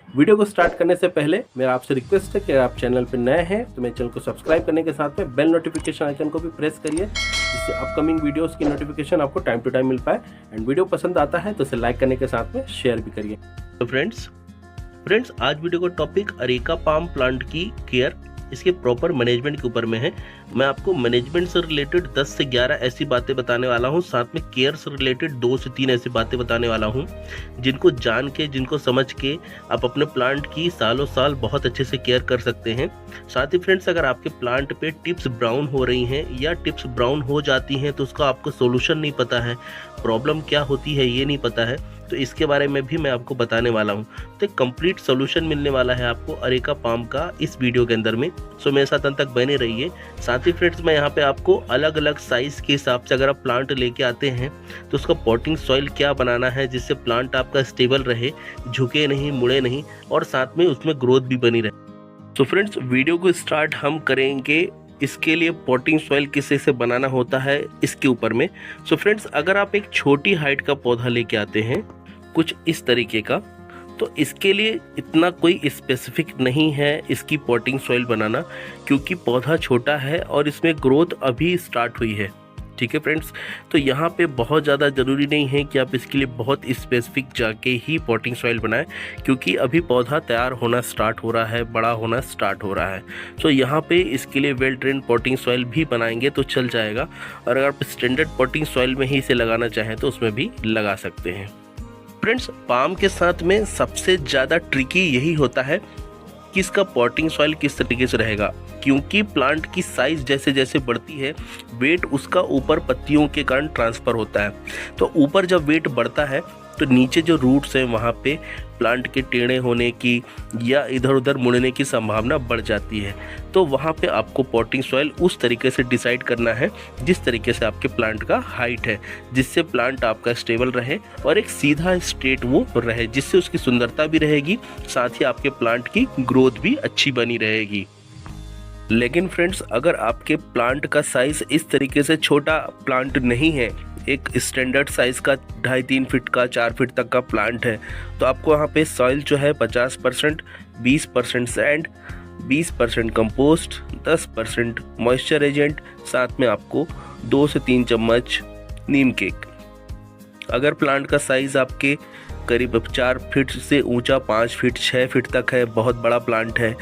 Video को start करने से पहले मेरा आपसे रिक्वेस्ट है कि अगर आप चैनल पर नए हैं तो मेरे चैनल को सब्सक्राइब करने के साथ में बेल नोटिफिकेशन आइकन को भी प्रेस करिए, जिससे अपकमिंग वीडियोस की नोटिफिकेशन आपको टाइम टू टाइम मिल पाए। एंड वीडियो पसंद आता है तो इसे लाइक करने के साथ में शेयर भी करिए। तो फ्रेंड्स आज वीडियो का टॉपिक अरेका पाम प्लांट की केयर, इसके प्रॉपर मैनेजमेंट के ऊपर में है। मैं आपको मैनेजमेंट से रिलेटेड 10 से 11 ऐसी बातें बताने वाला हूं, साथ में केयर से रिलेटेड 2 से 3 ऐसी बातें बताने वाला हूं, जिनको जान के, जिनको समझ के आप अपने प्लांट की सालों साल बहुत अच्छे से केयर कर सकते हैं। साथ ही फ्रेंड्स, अगर आपके प्लांट पे टिप्स ब्राउन हो रही हैं या टिप्स ब्राउन हो जाती हैं तो उसका आपको सोल्यूशन नहीं पता है, प्रॉब्लम क्या होती है ये नहीं पता है, तो इसके बारे में भी मैं आपको बताने वाला हूं। तो एक कंप्लीट सोल्यूशन मिलने वाला है आपको अरेका पाम का इस वीडियो के अंदर में। सो मेरे साथ अंत तक बने रहिए। साथ ही फ्रेंड्स, मैं यहाँ पे आपको अलग अलग साइज के हिसाब से अगर आप प्लांट लेके आते हैं तो उसका पॉटिंग सॉइल क्या बनाना है जिससे प्लांट आपका स्टेबल रहे, झुके नहीं, मुड़े नहीं, और साथ में उसमें ग्रोथ भी बनी रहे। तो फ्रेंड्स, वीडियो को स्टार्ट हम करेंगे इसके लिए पॉटिंग सॉइल किस से बनाना होता है इसके ऊपर में। सो फ्रेंड्स, अगर आप एक छोटी हाइट का पौधा लेके आते हैं कुछ इस तरीके का, तो इसके लिए इतना कोई स्पेसिफिक नहीं है इसकी पॉटिंग सॉइल बनाना, क्योंकि पौधा छोटा है और इसमें ग्रोथ अभी स्टार्ट हुई है। ठीक है फ्रेंड्स, तो यहाँ पे बहुत ज़्यादा ज़रूरी नहीं है कि आप इसके लिए बहुत स्पेसिफिक जाके ही पॉटिंग सॉइल बनाएं, क्योंकि अभी पौधा तैयार होना स्टार्ट हो रहा है, बड़ा होना स्टार्ट हो रहा है। तो यहाँ पे इसके लिए वेल ट्रेन पॉटिंग सॉइल भी बनाएंगे तो चल जाएगा, और अगर आप स्टैंडर्ड पॉटिंग सॉइल में ही इसे लगाना चाहें तो उसमें भी लगा सकते हैं। फ्रेंड्स, पाम के साथ में सबसे ज़्यादा ट्रिकी यही होता है कि इसका पॉटिंग सॉइल किस तरीके से रहेगा, क्योंकि प्लांट की साइज़ जैसे जैसे बढ़ती है वेट उसका ऊपर पत्तियों के कारण ट्रांसफ़र होता है। तो ऊपर जब वेट बढ़ता है तो नीचे जो रूट्स हैं वहाँ पे प्लांट के टेढ़े होने की या इधर उधर मुड़ने की संभावना बढ़ जाती है। तो वहाँ पे आपको पॉटिंग सॉइल उस तरीके से डिसाइड करना है जिस तरीके से आपके प्लांट का हाइट है, जिससे प्लांट आपका स्टेबल रहे और एक सीधा स्ट्रेट वो रहे, जिससे उसकी सुंदरता भी रहेगी, साथ ही आपके प्लांट की ग्रोथ भी अच्छी बनी रहेगी। लेकिन फ्रेंड्स, अगर आपके प्लांट का साइज़ इस तरीके से छोटा प्लांट नहीं है, एक स्टैंडर्ड साइज़ का 2.5-3 फीट का 4 फीट तक का प्लांट है, तो आपको वहाँ पे सॉइल जो है 50%, 20% सैंड, 20% कंपोस्ट, 10% मॉइस्चर एजेंट, साथ में आपको 2 से 3 चम्मच नीम केक। अगर प्लांट का साइज़ आपके करीब 4 फीट से ऊंचा 5 फीट 6 फीट तक है, बहुत बड़ा प्लांट है,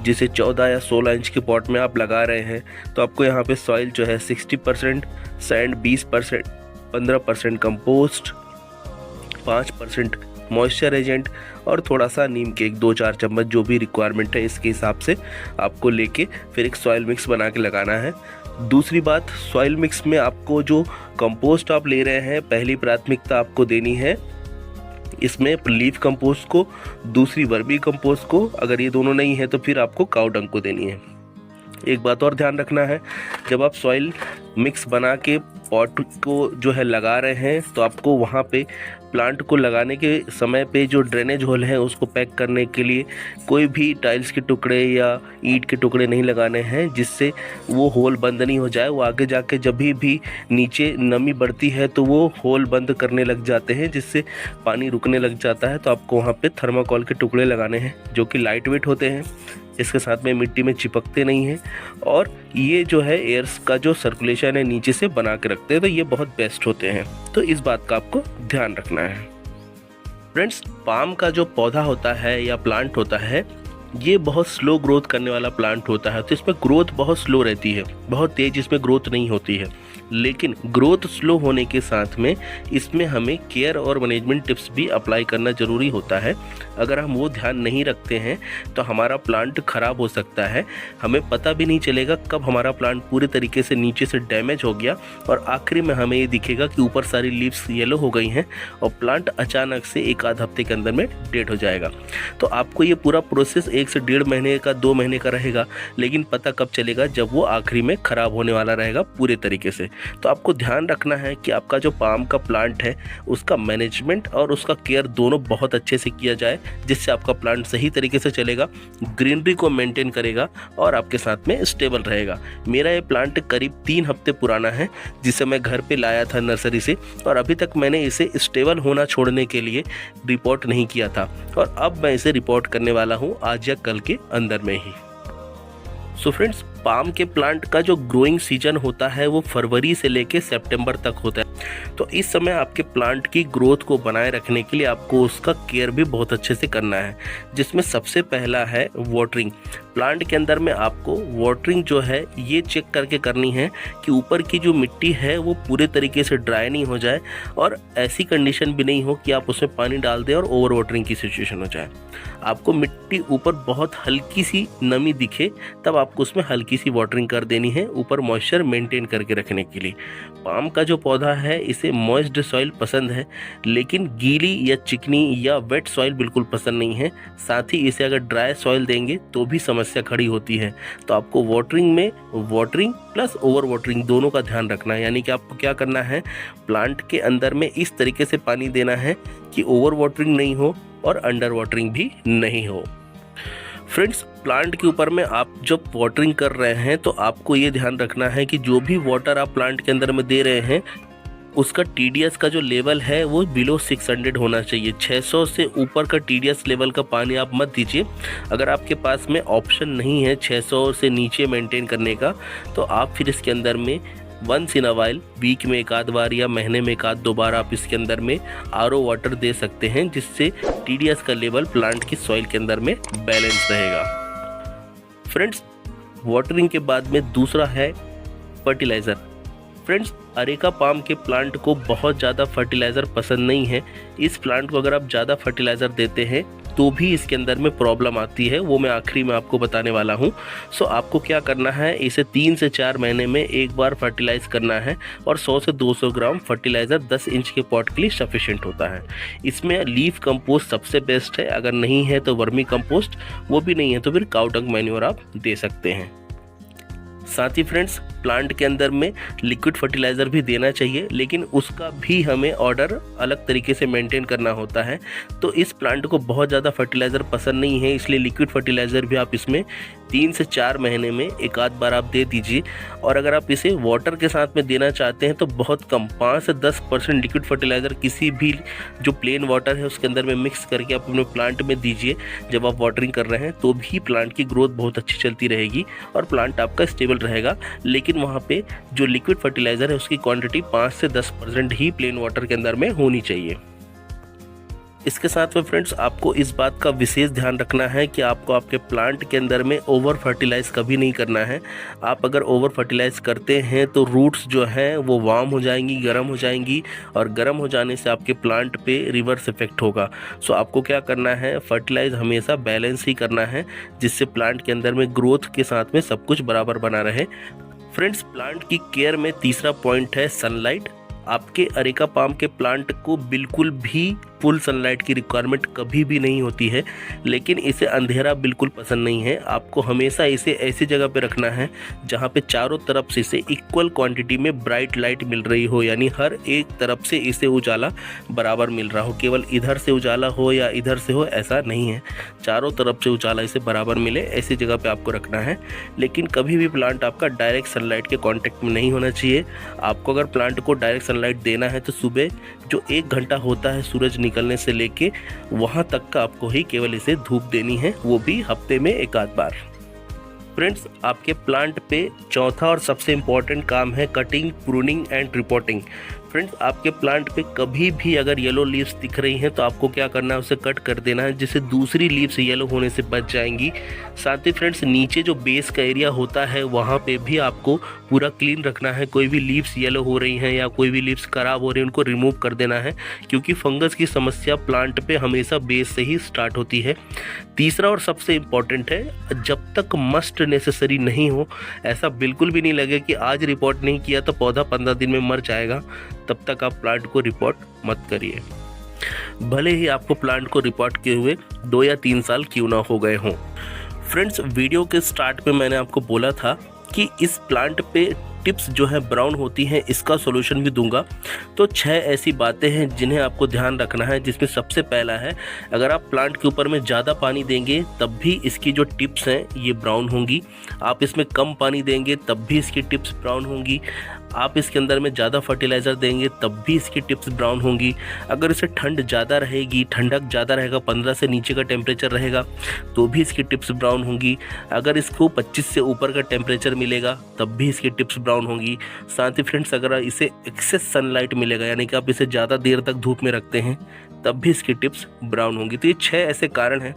जिसे 14 या 16 इंच के पॉट में आप लगा रहे हैं, तो आपको यहाँ पे सॉइल जो है 60% सैंड, 20%, 15% कंपोस्ट, 5% मॉइस्चर एजेंट और थोड़ा सा नीम केक 2-4 चम्मच, जो भी रिक्वायरमेंट है इसके हिसाब से आपको लेके फिर एक सॉइल मिक्स बना के लगाना है। दूसरी बात, सॉइल मिक्स में आपको जो कंपोस्ट आप ले रहे हैं, पहली प्राथमिकता आपको देनी है इसमें लीफ कंपोस्ट को, दूसरी वर्मी कंपोस्ट को। अगर ये दोनों नहीं है तो फिर आपको काऊ डंग को देनी है। एक बात और ध्यान रखना है, जब आप सॉइल मिक्स बना के पॉट को जो है लगा रहे हैं तो आपको वहाँ पे प्लांट को लगाने के समय पे जो ड्रेनेज होल है उसको पैक करने के लिए कोई भी टाइल्स के टुकड़े या ईंट के टुकड़े नहीं लगाने हैं, जिससे वो होल बंद नहीं हो जाए। वो आगे जाके जब भी नीचे नमी बढ़ती है तो वो होल बंद करने लग जाते हैं, जिससे पानी रुकने लग जाता है। तो आपको वहाँ पे थर्माकोल के टुकड़े लगाने हैं जो कि लाइट वेट होते हैं, इसके साथ में मिट्टी में चिपकते नहीं हैं, और ये जो है एयर्स का जो सर्कुलेशन है नीचे से बना के रखते हैं, तो ये बहुत बेस्ट होते हैं। तो इस बात का आपको ध्यान रखना है। फ्रेंड्स, पाम का जो पौधा होता है या प्लांट होता है, ये बहुत स्लो ग्रोथ करने वाला प्लांट होता है, तो इसमें ग्रोथ बहुत स्लो रहती है, बहुत तेज इसमें ग्रोथ नहीं होती है। लेकिन ग्रोथ स्लो होने के साथ में इसमें हमें केयर और मैनेजमेंट टिप्स भी अप्लाई करना ज़रूरी होता है। अगर हम वो ध्यान नहीं रखते हैं तो हमारा प्लांट ख़राब हो सकता है, हमें पता भी नहीं चलेगा कब हमारा प्लांट पूरे तरीके से नीचे से डैमेज हो गया और आखिरी में हमें ये दिखेगा कि ऊपर सारी लीव्स येलो हो गई हैं और प्लांट अचानक से 1 आध हफ्ते के अंदर में डेड हो जाएगा। तो आपको ये पूरा प्रोसेस 1 से 1.5 महीने का 2 महीने का रहेगा, लेकिन पता कब चलेगा जब वो आखिरी में ख़राब होने वाला रहेगा पूरे तरीके से। तो आपको ध्यान रखना है कि आपका जो पाम का प्लांट है उसका मैनेजमेंट और उसका केयर दोनों बहुत अच्छे से किया जाए, जिससे आपका प्लांट सही तरीके से चलेगा, ग्रीनरी को मेंटेन करेगा और आपके साथ में स्टेबल रहेगा। मेरा ये प्लांट करीब 3 हफ्ते पुराना है, जिसे मैं घर पे लाया था नर्सरी से, और अभी तक मैंने इसे स्टेबल होना छोड़ने के लिए रिपोर्ट नहीं किया था, और अब मैं इसे रिपोर्ट करने वाला हूँ आज या कल के अंदर में ही। सो फ्रेंड्स, पाम के प्लांट का जो ग्रोइंग सीजन होता है वो फरवरी से लेके सितंबर तक होता है। तो इस समय आपके प्लांट की ग्रोथ को बनाए रखने के लिए आपको उसका केयर भी बहुत अच्छे से करना है, जिसमें सबसे पहला है वाटरिंग। प्लांट के अंदर में आपको वाटरिंग जो है ये चेक करके करनी है कि ऊपर की जो मिट्टी है वो पूरे तरीके से ड्राई नहीं हो जाए, और ऐसी कंडीशन भी नहीं हो कि आप उसमें पानी डाल दें और ओवर वाटरिंग की सिचुएशन हो जाए। आपको मिट्टी ऊपर बहुत हल्की सी नमी दिखे तब आपको उसमें हल्की सी वाटरिंग कर देनी है, ऊपर मॉइस्चर मेंटेन करके रखने के लिए। पाम का जो पौधा है इसे मॉइस्ड सॉइल पसंद है, लेकिन गीली या चिकनी या वेट सॉइल बिल्कुल पसंद नहीं है। साथ ही इसे अगर ड्राई सॉइल देंगे तो भी समस्या खड़ी होती है। तो आपको वाटरिंग में वाटरिंग प्लस ओवर वाटरिंग दोनों का ध्यान रखना है, यानी कि आपको क्या करना है, प्लांट के अंदर में इस तरीके से पानी देना है कि ओवर वाटरिंग नहीं हो और अंडर वाटरिंग भी नहीं हो। फ्रेंड्स, प्लांट के ऊपर में आप जब वाटरिंग कर रहे हैं तो आपको ये ध्यान रखना है कि जो भी वाटर आप प्लांट के अंदर में दे रहे हैं उसका TDS का जो लेवल है वो बिलो 600 होना चाहिए। 600 से ऊपर का TDS लेवल का पानी आप मत दीजिए। अगर आपके पास में ऑप्शन नहीं है 600 से नीचे मेंटेन करने का, तो आप फिर इसके अंदर में once in a while, week में एक आध बार या महीने में एक आध दो बार आप इसके अंदर में RO वाटर दे सकते हैं, जिससे TDS का लेवल प्लांट की सॉइल के अंदर में बैलेंस रहेगा। फ्रेंड्स, वाटरिंग के बाद में दूसरा है फर्टिलाइज़र। फ्रेंड्स, अरेका पाम के प्लांट को बहुत ज़्यादा फर्टिलाइज़र पसंद नहीं है। इस प्लांट को अगर आप ज़्यादा फर्टिलाइज़र देते हैं तो भी इसके अंदर में प्रॉब्लम आती है, वो मैं आखिरी में आपको बताने वाला हूँ। सो आपको क्या करना है, इसे 3 से 4 महीने में एक बार फर्टिलाइज़ करना है, और 100 से 200 ग्राम फर्टिलाइज़र 10 इंच के पॉट के लिए सफिशिएंट होता है। इसमें लीफ कंपोस्ट सबसे बेस्ट है, अगर नहीं है तो वर्मी कंपोस्ट, वो भी नहीं है तो फिर काऊ डंग मैन्योर आप दे सकते हैं। साथ ही फ्रेंड्स, प्लांट के अंदर में लिक्विड फर्टिलाइज़र भी देना चाहिए, लेकिन उसका भी हमें ऑर्डर अलग तरीके से मेंटेन करना होता है। तो इस प्लांट को बहुत ज़्यादा फर्टिलाइज़र पसंद नहीं है, इसलिए लिक्विड फर्टिलाइज़र भी आप इसमें 3 से 4 महीने में एक आध बार आप दे दीजिए। और अगर आप इसे वाटर के साथ में देना चाहते हैं तो बहुत कम 5 से 10% लिक्विड फर्टिलाइज़र किसी भी जो प्लेन वाटर है उसके अंदर में मिक्स करके आप अपने प्लांट में दीजिए जब आप वाटरिंग कर रहे हैं, तो भी प्लांट की ग्रोथ बहुत अच्छी चलती रहेगी और प्लांट आपका स्टेबल रहेगा। लेकिन वहाँ पे जो लिक्विड फर्टिलाइज़र है उसकी क्वांटिटी 5 से 10% ही प्लेन वाटर के अंदर में होनी चाहिए। इसके साथ में फ्रेंड्स, आपको इस बात का विशेष ध्यान रखना है कि आपको आपके प्लांट के अंदर में ओवर फर्टिलाइज़ कभी नहीं करना है। आप अगर ओवर फर्टिलाइज़ करते हैं तो रूट्स जो हैं वो वार्म हो जाएंगी, गर्म हो जाएंगी, और गर्म हो जाने से आपके प्लांट पे रिवर्स इफेक्ट होगा। सो आपको क्या करना है, फर्टिलाइज़ हमेशा बैलेंस ही करना है, जिससे प्लांट के अंदर में ग्रोथ के साथ में सब कुछ बराबर बना रहे। फ्रेंड्स, प्लांट की केयर में तीसरा पॉइंट है सनलाइट। आपके अरेका पाम के प्लांट को बिल्कुल भी फुल सनलाइट की रिक्वायरमेंट कभी भी नहीं होती है, लेकिन इसे अंधेरा बिल्कुल पसंद नहीं है। आपको हमेशा इसे ऐसी जगह पे रखना है जहाँ पे चारों तरफ से इसे इक्वल क्वांटिटी में ब्राइट लाइट मिल रही हो, यानी हर एक तरफ से इसे उजाला बराबर मिल रहा हो। केवल इधर से उजाला हो या इधर से हो ऐसा नहीं है, चारों तरफ से उजाला इसे बराबर मिले, ऐसी जगह पे आपको रखना है। लेकिन कभी भी प्लांट आपका डायरेक्ट सनलाइट के कॉन्टेक्ट में नहीं होना चाहिए। आपको अगर प्लांट को डायरेक्ट सनलाइट देना है तो सुबह जो 1 घंटा होता है सूरज निकलने से लेके वहाँ तक का आपको ही केवल इसे धूप देनी है, वो भी हफ्ते में एक आध बार। फ्रेंड्स, आपके प्लांट पे चौथा और सबसे इम्पॉर्टेंट काम है cutting, pruning and reporting. Friends, आपके प्लांट पे कभी भी अगर येलो लीव्स दिख रही हैं तो आपको क्या करना है, उसे कट कर देना है, जिससे दूसरी लीव्स येलो होने से बच जाएंगी। साथ ही फ्रेंड्स, नीचे जो बेस का एरिया होता है वहाँ पे भी आपको पूरा क्लीन रखना है। कोई भी लीव्स येलो हो रही हैं या कोई भी लीव्स ख़राब हो रही हैं उनको रिमूव कर देना है, क्योंकि फंगस की समस्या प्लांट पे हमेशा बेस से ही स्टार्ट होती है। तीसरा और सबसे इम्पॉर्टेंट है, जब तक मस्ट नेसेसरी नहीं हो, ऐसा बिल्कुल भी नहीं लगे कि आज रिपोर्ट नहीं किया तो पौधा 15 दिन में मर जाएगा, तब तक आप प्लांट को रिपोर्ट मत करिए। भले ही आपको प्लांट को रिपोर्ट किए हुए 2 या 3 साल क्यों ना हो गए हों। फ्रेंड्स, वीडियो के स्टार्ट पे मैंने आपको बोला था कि इस प्लांट पे टिप्स जो है ब्राउन होती हैं, इसका सॉल्यूशन भी दूंगा। तो 6 ऐसी बातें हैं जिन्हें आपको ध्यान रखना है, जिसमें सबसे पहला है, अगर आप प्लांट के ऊपर में ज़्यादा पानी देंगे तब भी इसकी जो टिप्स हैं ये ब्राउन होंगी। आप इसमें कम पानी देंगे तब भी इसकी टिप्स ब्राउन होंगी। आप इसके अंदर में ज़्यादा फर्टिलाइज़र देंगे तब भी इसकी टिप्स ब्राउन होंगी। अगर इसे ठंड ज़्यादा रहेगी, ठंडक ज़्यादा रहेगा, 15 से नीचे का टेम्परेचर रहेगा तो भी इसकी टिप्स ब्राउन होंगी। अगर इसको 25 से ऊपर का टेम्परेचर मिलेगा तब भी इसकी टिप्स ब्राउन होंगी। साथ ही फ्रेंड्स, अगर इसे एक्सेस सनलाइट मिलेगा, यानी कि आप इसे ज़्यादा देर तक धूप में रखते हैं, तब भी इसकी टिप्स ब्राउन होंगी। तो ये 6 ऐसे कारण हैं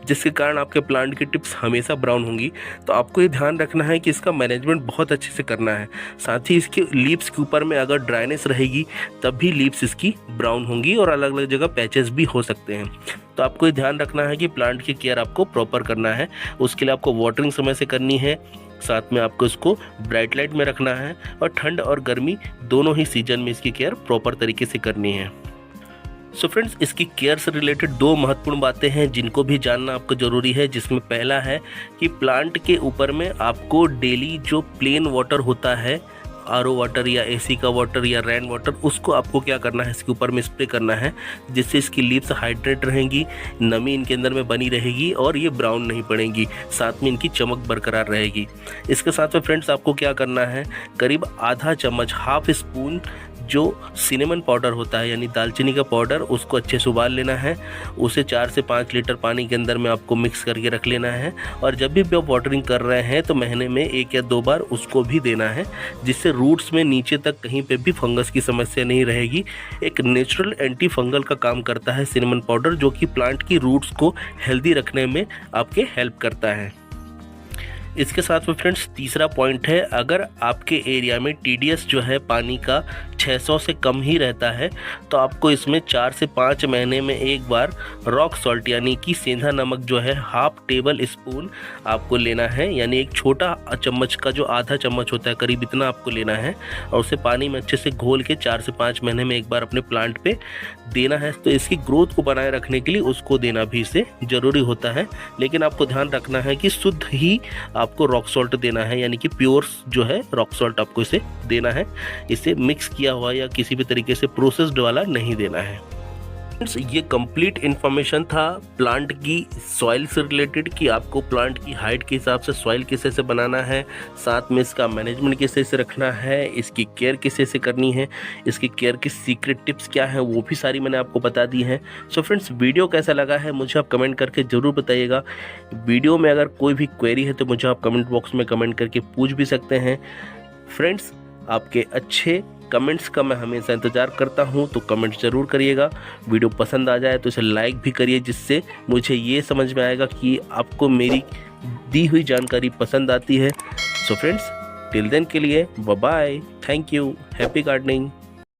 जिसके कारण आपके प्लांट की टिप्स हमेशा ब्राउन होंगी। तो आपको ये ध्यान रखना है कि इसका मैनेजमेंट बहुत अच्छे से करना है। साथ ही इसके लीव्स के ऊपर में अगर ड्राइनेस रहेगी तब भी लीव्स इसकी ब्राउन होंगी और अलग अलग जगह पैचेस भी हो सकते हैं। तो आपको ये ध्यान रखना है कि प्लांट की केयर आपको प्रॉपर करना है। उसके लिए आपको वाटरिंग समय से करनी है, साथ में आपको इसको ब्राइट लाइट में रखना है और ठंड और गर्मी दोनों ही सीजन में इसकी केयर प्रॉपर तरीके से करनी है। सो फ्रेंड्स, इसकी केयर से रिलेटेड 2 महत्वपूर्ण बातें हैं जिनको भी जानना आपको ज़रूरी है, जिसमें पहला है कि प्लांट के ऊपर में आपको डेली जो प्लेन वाटर होता है, आरओ वाटर या एसी का वाटर या रेन वाटर, उसको आपको क्या करना है, इसके ऊपर में स्प्रे करना है, जिससे इसकी लीव्स हाइड्रेट रहेंगी, नमी इनके अंदर में बनी रहेगी और ये ब्राउन नहीं पड़ेंगी, साथ में इनकी चमक बरकरार रहेगी। इसके साथ में फ्रेंड्स, आपको क्या करना है, करीब आधा चम्मच, हाफ स्पून जो सिनेमन पाउडर होता है, यानी दालचीनी का पाउडर, उसको अच्छे से उबाल लेना है। उसे 4 से 5 लीटर पानी के अंदर में आपको मिक्स करके रख लेना है और जब भी आप वाटरिंग कर रहे हैं तो महीने में 1 या 2 बार उसको भी देना है, जिससे रूट्स में नीचे तक कहीं पे भी फंगस की समस्या नहीं रहेगी। एक नेचुरल एंटी फंगल का काम करता है सिनेमन पाउडर, जो कि प्लांट की रूट्स को हेल्दी रखने में आपके हेल्प करता है। इसके साथ में फ्रेंड्स, तीसरा पॉइंट है, अगर आपके एरिया में टीडीएस जो है पानी का 600 से कम ही रहता है तो आपको इसमें 4 से 5 महीने में एक बार रॉक सॉल्ट यानी कि सेंधा नमक जो है हाफ टेबल स्पून आपको लेना है, यानी एक छोटा चम्मच का जो आधा चम्मच होता है करीब इतना आपको लेना है और उसे पानी में अच्छे से घोल के 4 से 5 महीने में एक बार अपने प्लांट पे देना है। तो इसकी ग्रोथ को बनाए रखने के लिए उसको देना भी इसे ज़रूरी होता है, लेकिन आपको ध्यान रखना है कि शुद्ध ही आपको रॉक सॉल्ट देना है, यानी कि प्योर जो है रॉक सॉल्ट आपको इसे देना है। इसे मिक्स किया हुआ या किसी भी तरीके से प्रोसेस्ड वाला नहीं देना है। ये कंप्लीट इन्फॉर्मेशन था प्लांट की सॉइल से रिलेटेड, कि आपको प्लांट की हाइट के हिसाब से सॉइल किस से बनाना है, साथ में इसका मैनेजमेंट किस से रखना है, इसकी केयर किस से करनी है, इसकी केयर की सीक्रेट टिप्स क्या है, वो भी सारी मैंने आपको बता दी हैं। सो फ्रेंड्स, वीडियो कैसा लगा है मुझे आप कमेंट करके ज़रूर बताइएगा। वीडियो में अगर कोई भी क्वेरी है तो मुझे आप कमेंट बॉक्स में कमेंट करके पूछ भी सकते हैं। फ्रेंड्स, आपके अच्छे कमेंट्स का मैं हमेशा इंतज़ार करता हूं, तो कमेंट ज़रूर करिएगा। वीडियो पसंद आ जाए तो इसे लाइक भी करिए, जिससे मुझे ये समझ में आएगा कि आपको मेरी दी हुई जानकारी पसंद आती है। सो फ्रेंड्स, टिल देन के लिए bye bye, thank you, happy gardening.